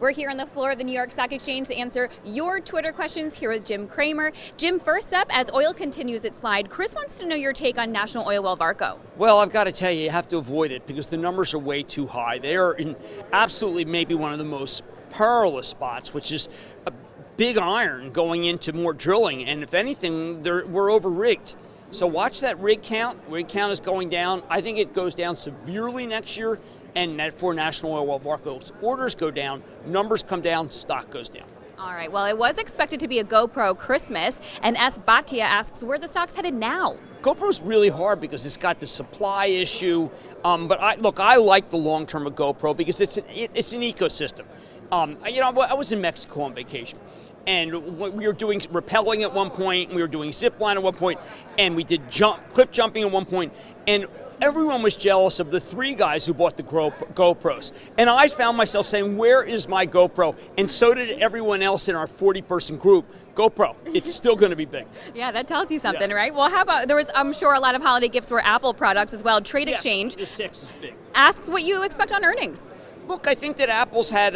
We're here on the floor of the New York Stock Exchange to answer your Twitter questions here with Jim Cramer. Jim, first up, as oil continues its slide, Chris wants to know your take on National Oil well Varco. Well, I've got to tell you have to avoid it because the numbers are way too high. They are in absolutely maybe one of the most perilous spots, which is a big iron going into more drilling. And if anything, we're over-rigged. So watch that rig count. Rig count is going down. I think it goes down severely next year. And for National Oil well Varco's orders go down, numbers come down, stock goes down. All right, well, it was expected to be a GoPro Christmas, and S. Bhatia asks where the stock's headed now. GoPro's really hard because it's got the supply issue, but I like the long term of GoPro because it's an ecosystem. I was in Mexico on vacation, and we were doing rappelling at one point, and we were doing zip line at one point, and we did cliff jumping at one point, and everyone was jealous of the three guys who bought the GoPros. And I found myself saying, where is my GoPro? And so did everyone else in our 40-person group. GoPro, it's still going to be big. Yeah, that tells you something, right? Well, how about, there was, I'm sure, a lot of holiday gifts were Apple products as well. Trade Exchange the 6 is big. Asks what you expect on earnings. Look, I think that Apple's had,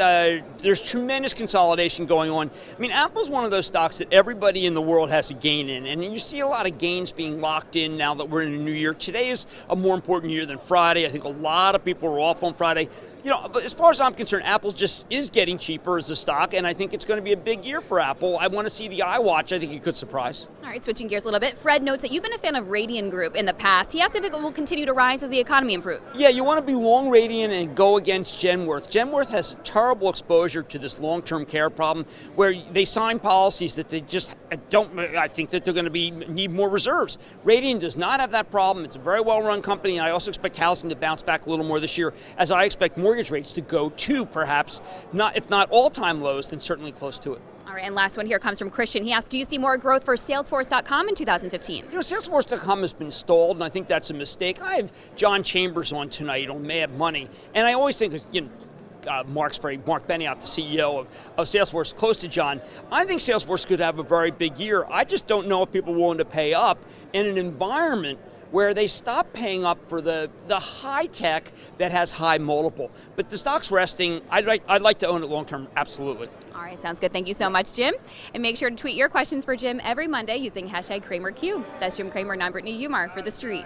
there's tremendous consolidation going on. I mean, Apple's one of those stocks that everybody in the world has a gain in, and you see a lot of gains being locked in now that we're in a new year. Today is a more important year than Friday. I think a lot of people were off on Friday. But as far as I'm concerned, Apple just is getting cheaper as a stock, and I think it's going to be a big year for Apple. I want to see the iWatch. I think it could surprise. All right, switching gears a little bit. Fred notes that you've been a fan of Radian Group in the past. He asks if it will continue to rise as the economy improves. Yeah, you want to be long Radian and go against Genworth. Genworth has terrible exposure to this long-term care problem where they sign policies that they just don't. I think that they're going to need more reserves. Radian does not have that problem. It's a very well-run company, and I also expect housing to bounce back a little more this year, as I expect mortgage rates to go to perhaps, if not all-time lows, then certainly close to it. All right, and last one here comes from Christian. He asks, do you see more growth for Salesforce.com in 2015? Salesforce.com has been stalled, and I think that's a mistake. I have John Chambers on tonight on Mad Money, and I always think, Mark Benioff, the CEO of Salesforce, close to John. I think Salesforce could have a very big year. I just don't know if people are willing to pay up in an environment where they stop paying up for the high tech that has high multiple. But the stock's resting. I'd like to own it long term, absolutely. All right, sounds good. Thank you so much, Jim. And make sure to tweet your questions for Jim every Monday using #CramerQ. That's Jim Cramer, and I'm Brittany Umar for The Street.